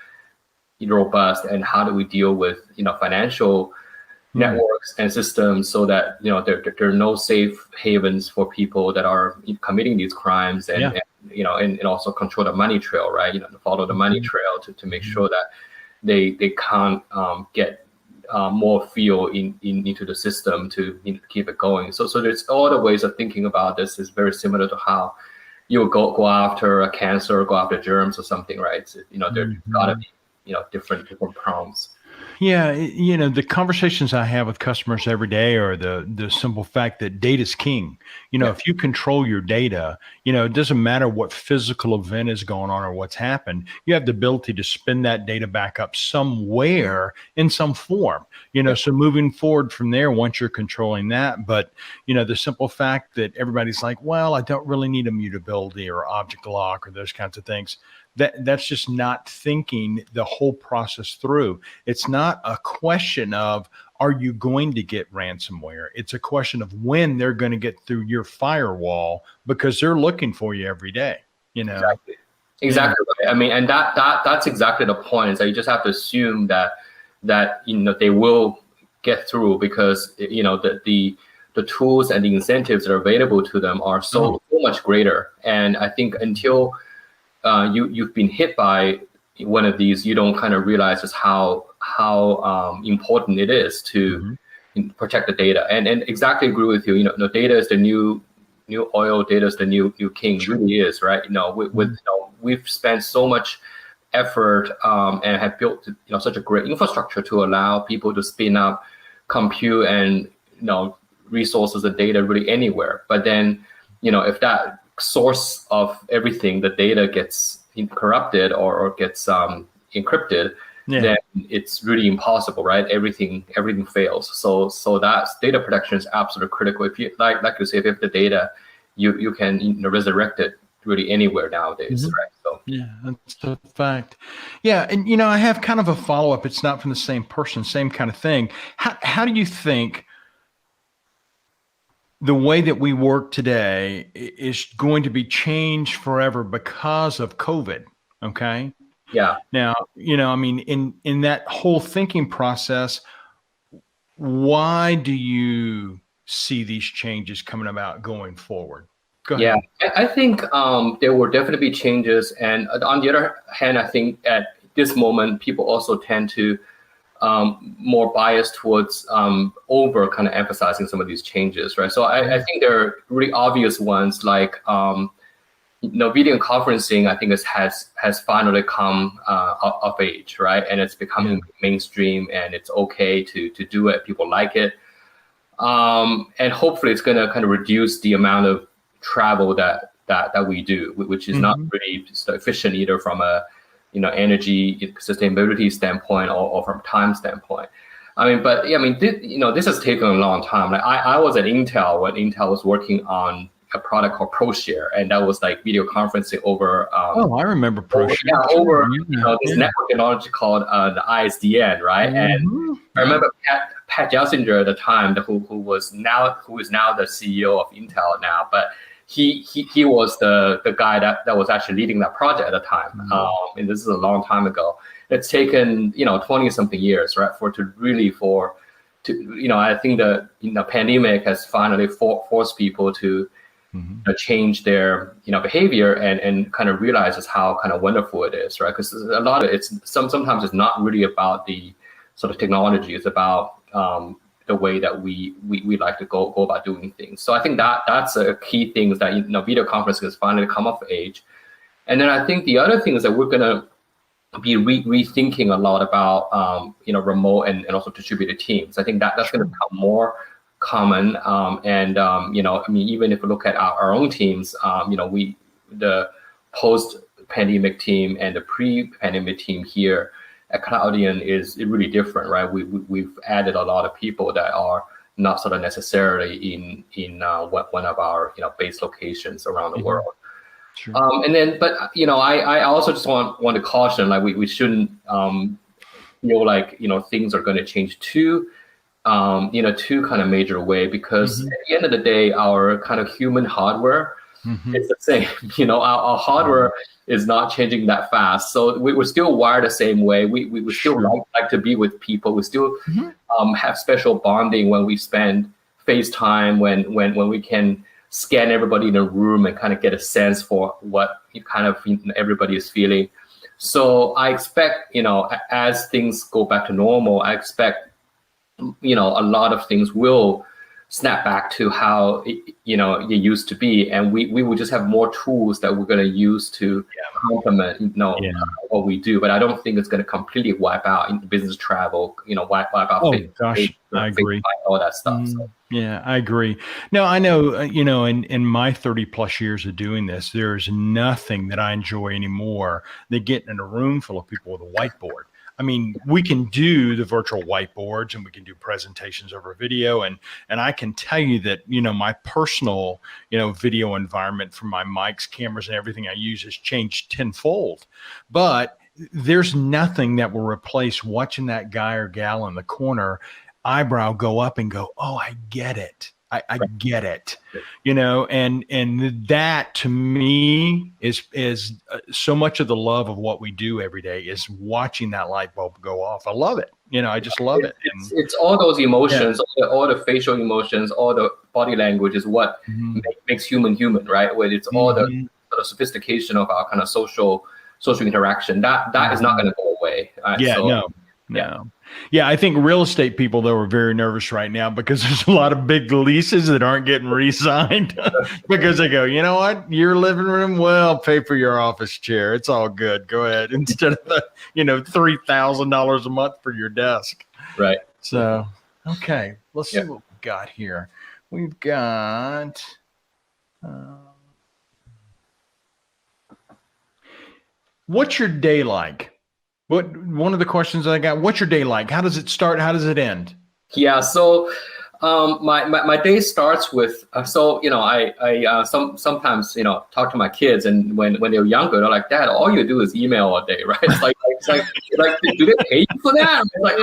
robust, and how do we deal with financial networks and systems so that there are no safe havens for people that are committing these crimes, and also control the money trail, right? Follow the money trail to make sure that they can't get more fuel into the system to keep it going. So there's all the ways of thinking about this is very similar to how you go after a cancer, go after germs or something, right? So, there's gotta be different prompts. Yeah, the conversations I have with customers every day are the simple fact that data is king. If you control your data, it doesn't matter what physical event is going on or what's happened. You have the ability to spin that data back up somewhere in some form. So moving forward from there, once you're controlling that, but the simple fact that everybody's like, well, I don't really need immutability or object lock or those kinds of things. That's just not thinking the whole process through. It's not a question of, are you going to get ransomware? It's a question of when they're going to get through your firewall, because they're looking for you every day, Exactly right. I mean, and that's exactly the point, is that you just have to assume that they will get through, because the tools and the incentives that are available to them are so much greater. And I think until you've been hit by one of these, you don't kind of realize just how important it is to protect the data. And exactly agree with you. The data is the new oil. Data is the new king. It really is, right? We've spent so much effort and have built such a great infrastructure to allow people to spin up compute and resources and data really anywhere. But then if that source of everything, the data gets corrupted or gets encrypted, then it's really impossible, right? Everything fails. So that data protection is absolutely critical. If you like you say, if you have the data, you can resurrect it really anywhere nowadays, right? So that's the fact. Yeah, and I have kind of a follow-up. It's not from the same person, same kind of thing. How do you think the way that we work today is going to be changed forever because of COVID? Okay. Yeah. Now, I mean, in that whole thinking process, why do you see these changes coming about going forward? Go ahead. Yeah, I think there will definitely be changes. And on the other hand, I think at this moment, people also tend to more biased towards over kind of emphasizing some of these changes, right? So I think there are really obvious ones, like video conferencing. I think has finally come of age, right? And it's becoming mainstream, and it's okay to do it. People like it, and hopefully it's going to kind of reduce the amount of travel that we do, which is not really efficient either from a energy sustainability standpoint or from time standpoint. I mean, but this has taken a long time. Like I was at Intel when Intel was working on a product called ProShare, and that was like video conferencing over. I remember ProShare. Over this network technology called the ISDN, right? And I remember Pat Gelsinger at the time, who is now the CEO of Intel now, but he was the guy that was actually leading that project at the time. And this is a long time ago. It's taken 20 something years, right, I think the pandemic has finally forced people to change their behavior and kind of realize just how kind of wonderful it is, right? Because a lot of sometimes it's not really about the sort of technology. It's about the way that we like to go about doing things. So I think that's a key thing, is that video conferencing has finally come of age. And then I think the other thing is that we're gonna be rethinking a lot about remote and also distributed teams. I think that's going to become more common. Even if we look at our own teams, the post-pandemic team and the pre-pandemic team here at Cloudian is really different, right? We've added a lot of people that are not sort of necessarily in one of our base locations around the world. Sure. I also just want to caution, like we shouldn't feel like things are going to change too kind of major way, because at the end of the day, our kind of human hardware is the same. Our hardware is not changing that fast, so we're still wired the same way. We still like to be with people. We still have special bonding when we spend FaceTime, when we can scan everybody in a room and kind of get a sense for what everybody is feeling. So I expect, as things go back to normal, I expect, a lot of things will snap back to how it used to be, and we will just have more tools that we're going to use to complement what we do. But I don't think it's going to completely wipe out business travel, wipe out I agree, all that stuff. So. Yeah, I agree. No, I know, in my 30 plus years of doing this, there's nothing that I enjoy anymore than getting in a room full of people with a whiteboard. I mean, we can do the virtual whiteboards and we can do presentations over video. And I can tell you that, my personal, video environment from my mics, cameras, and everything I use has changed tenfold. But there's nothing that will replace watching that guy or gal in the corner eyebrow go up and go, oh, I get it. I get it, and that to me is so much of the love of what we do every day is watching that light bulb go off. I love it. I just love it. It's all those emotions, all the facial emotions, all the body language is what makes human, right? Where it's all the sort of sophistication of our kind of social interaction. That is not going to go away. No. Yeah, I think real estate people, though, are very nervous right now because there's a lot of big leases that aren't getting re-signed because they go, you know what, your living room, well, pay for your office chair. It's all good. Go ahead. Instead of the, $3,000 a month for your desk. Right. So, okay, let's see what we've got here. We've got... what's your day like? One of the questions I got, what's your day like? How does it start? How does it end? Yeah. So my day starts with, I sometimes, talk to my kids, and when they're younger, they're like, Dad, all you do is email all day, right? It's like, do they pay you for that? It's like,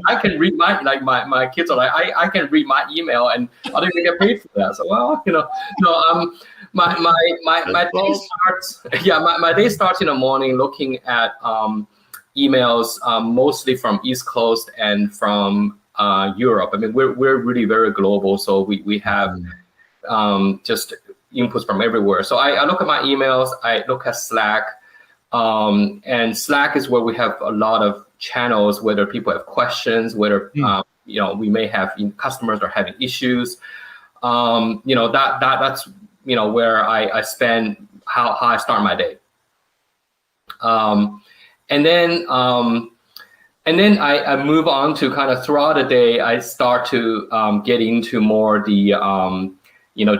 I can read my kids are like, I can read my email and I don't even get paid for that. So, well, my day starts, my day starts in the morning looking at, emails, mostly from East Coast and from Europe. I mean, we're really very global, so we have just inputs from everywhere. So I look at my emails, I look at Slack, and Slack is where we have a lot of channels, whether people have questions, whether we may have customers are having issues. That's where I spend how I start my day. And then I move on to kind of throughout the day, I start to get into more the,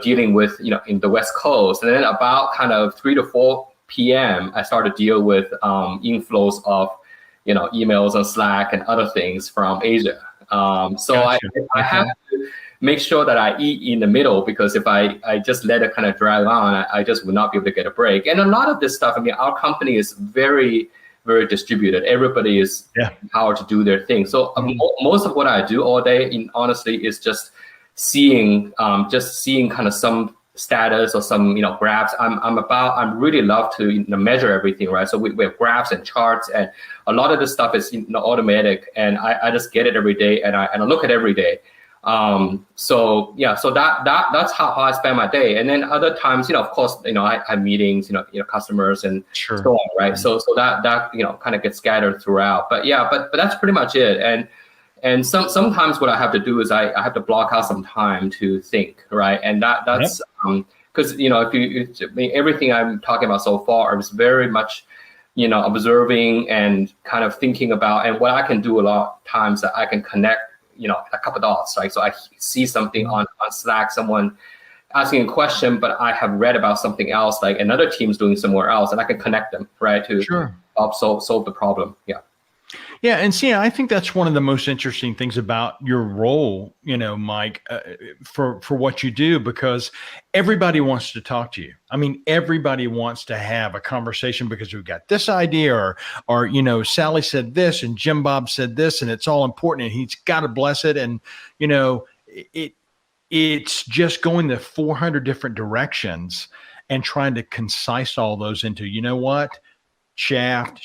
dealing with, in the West Coast. And then about kind of 3 to 4 p.m., I start to deal with inflows of, emails on Slack and other things from Asia. So I have to make sure that I eat in the middle, because if I just let it kind of drag on, I just would not be able to get a break. And a lot of this stuff, I mean, our company is very, very distributed. Everybody is empowered to do their thing. So most of what I do all day, honestly, is just seeing kind of some status or some graphs. I'm really love to measure everything, right? So we have graphs and charts, and a lot of this stuff is automatic, and I just get it every day, and I look at it every day. So that's how I spend my day. And then other times, of course, I have meetings, customers and so on, right? So that kind of gets scattered throughout. But that's pretty much it. And sometimes what I have to do is I have to block out some time to think, right? And that's because everything I'm talking about so far is very much observing and kind of thinking about. And what I can do a lot of times that I can connect a couple dots, right? So I see something on Slack, someone asking a question, but I have read about something else, like another team's doing somewhere else, and I can connect them, right, to help solve the problem. Yeah, and see, I think that's one of the most interesting things about your role, Mike, for what you do, because everybody wants to talk to you. I mean, everybody wants to have a conversation because we've got this idea, or Sally said this and Jim Bob said this, and it's all important, and he's got to bless it, and it's just going the 400 different directions and trying to concise all those into, shaft,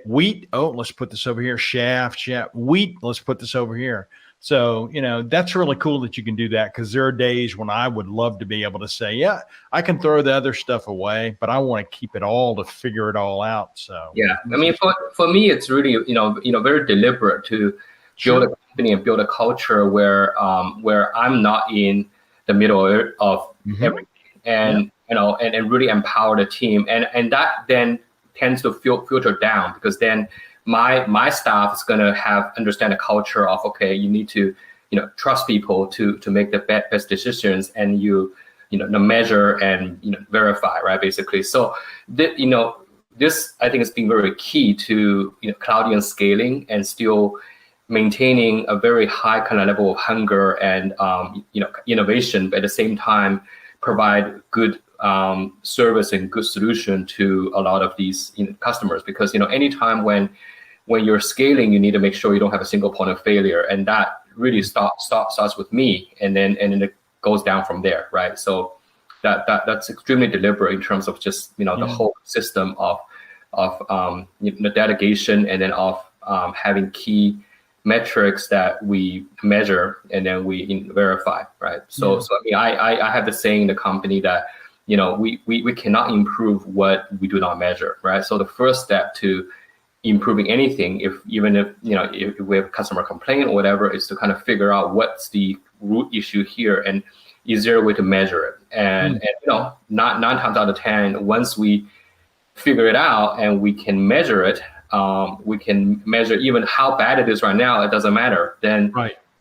wheat. Oh, let's put this over here. Shaft, wheat. Let's put this over here. So, that's really cool that you can do that, because there are days when I would love to be able to say, yeah, I can throw the other stuff away, but I want to keep it all to figure it all out. So, I mean, for me, it's really, very deliberate to build a company and build a culture where I'm not in the middle of everything, and, and really empower the team. And that then tends to filter down, because then my staff is going to understand the culture of, okay, you need to trust people to make the best decisions, and measure and verify, right, basically. So this I think has been very key to Cloudian scaling and still maintaining a very high kind of level of hunger and innovation, but at the same time provide good service and good solution to a lot of these customers, because anytime when you're scaling, you need to make sure you don't have a single point of failure, and that really starts with me, and then it goes down from there, right? So that's extremely deliberate in terms of just the whole system of the delegation, and then of having key metrics that we measure and then we verify, right? So I mean, I have the saying in the company that we cannot improve what we do not measure, right? So the first step to improving anything, if we have a customer complaint or whatever, is to kind of figure out what's the root issue here, and is there a way to measure it? And nine times out of 10, once we figure it out and we can measure it, we can measure even how bad it is right now. It doesn't matter. Then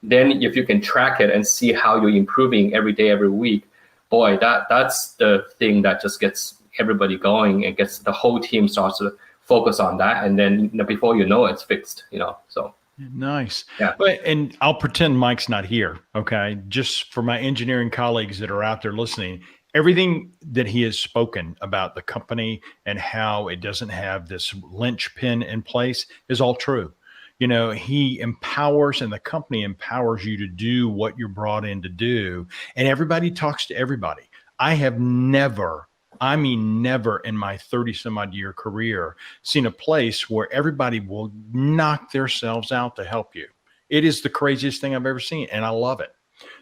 if you can track it and see how you're improving every day, every week, boy, that's the thing that just gets everybody going and gets the whole team starts to focus on that. And then before you know it, it's fixed, so. Nice. Yeah. And I'll pretend Mike's not here. Okay. Just for my engineering colleagues that are out there listening, everything that he has spoken about the company and how it doesn't have this linchpin in place is all true. He empowers, and the company empowers you to do what you're brought in to do. And everybody talks to everybody. I have never in my 30 some odd year career seen a place where everybody will knock themselves out to help you. It is the craziest thing I've ever seen, and I love it.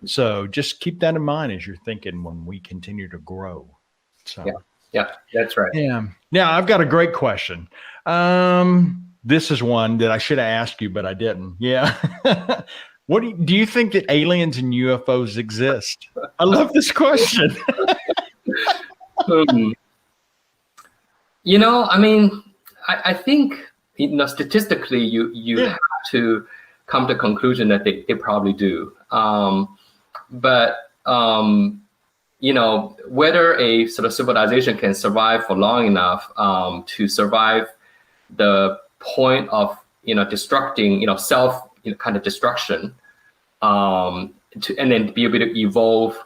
So just keep that in mind as you're thinking when we continue to grow. So yeah, that's right. Yeah. Now I've got a great question. This is one that I should have asked you, but I didn't. Yeah. What do you think that aliens and UFOs exist? I love this question. I mean, I think statistically you have to come to the conclusion that they probably do. But whether a sort of civilization can survive for long enough to survive the point of destructing, self kind of destruction, and then be able to evolve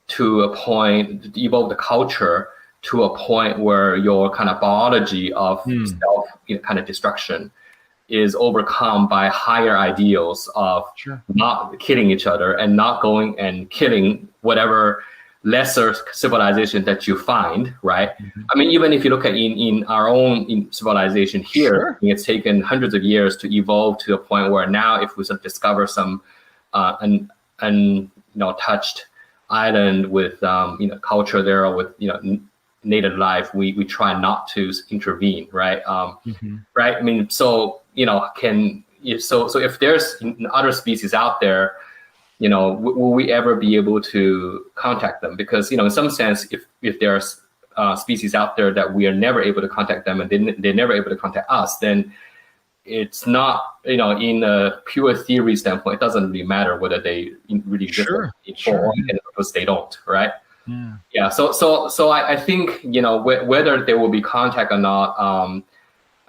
to a point, evolve the culture to a point where your kind of biology of self kind of destruction is overcome by higher ideals of not killing each other and not going and killing whatever lesser civilization that you find, right? I mean, even if you look at in our own civilization here, it's taken hundreds of years to evolve to a point where now if we sort of discover some touched island with culture there or with native life, we try not to intervene, right? Right. I mean, so so if there's other species out there, will we ever be able to contact them? Because in some sense, if there's species out there that we are never able to contact them and they're never able to contact us, then it's not, in a pure theory standpoint, it doesn't really matter whether they really exist or because they don't, right? Yeah. So I think, whether there will be contact or not,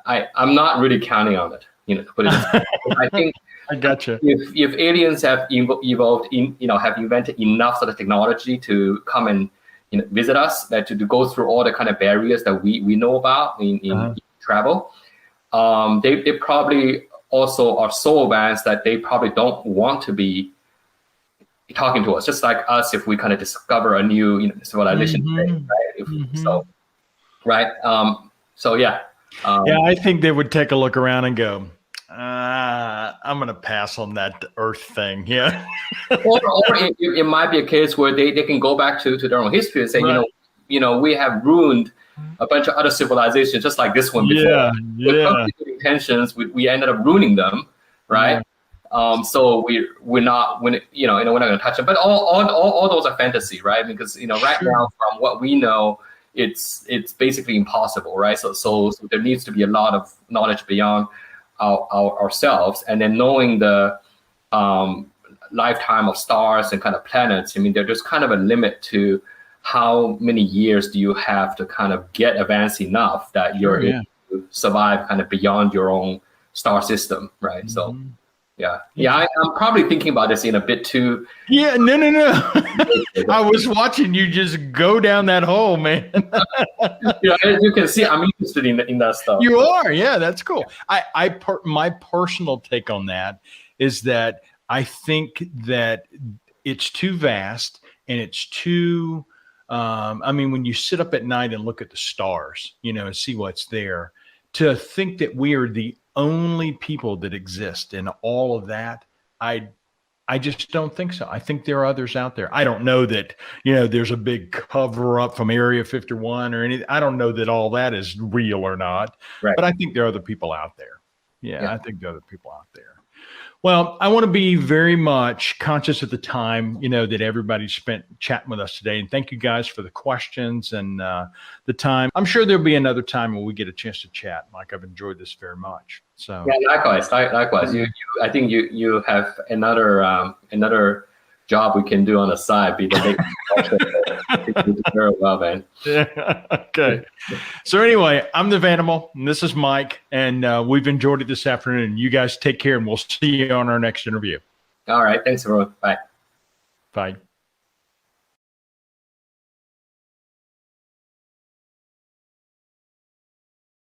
I'm not really counting on it, to put it this way. I think I gotcha. If aliens have evolved, have invented enough sort of technology to come and visit us, that to go through all the kind of barriers that we know about in travel, they probably also are so advanced that they probably don't want to be talking to us. Just like us, if we kind of discover a new civilization today, right? So, right. So yeah. I think they would take a look around and go, I'm going to pass on that Earth thing. Yeah. or it might be a case where they can go back to their own history and say, we have ruined a bunch of other civilizations just like this one before. With good intentions, we ended up ruining them, right? So we're not going to touch them. But all those are fantasy, right? Because right now, from what we know, it's basically impossible, right? So there needs to be a lot of knowledge beyond ourselves, and then knowing the lifetime of stars and kind of planets. I mean, there's kind of a limit to how many years do you have to kind of get advanced enough that you're able to survive kind of beyond your own star system, right? So I'm probably thinking about this in a bit too. No. I was watching you just go down that hole, man. As you can see, I'm interested in that stuff. You are, that's cool. My personal take on that is that I think that it's too vast and it's too. When you sit up at night and look at the stars, and see what's there, to think that we are the only people that exist in all of that, I just don't think so. I think there are others out there. I don't know that, there's a big cover up from Area 51 or anything. I don't know that all that is real or not, but I think there are other people out there. I think there are other people out there. Well, I want to be very much conscious of the time, that everybody spent chatting with us today. And thank you guys for the questions and the time. I'm sure there'll be another time when we get a chance to chat. Mike, I've enjoyed this very much. So likewise. I think you have another job we can do on the side. Very well, man. Okay. So anyway, I'm the Vanimal, and this is Mike, and we've enjoyed it this afternoon. You guys take care, and we'll see you on our next interview. All right. Thanks, everyone. Bye. Bye.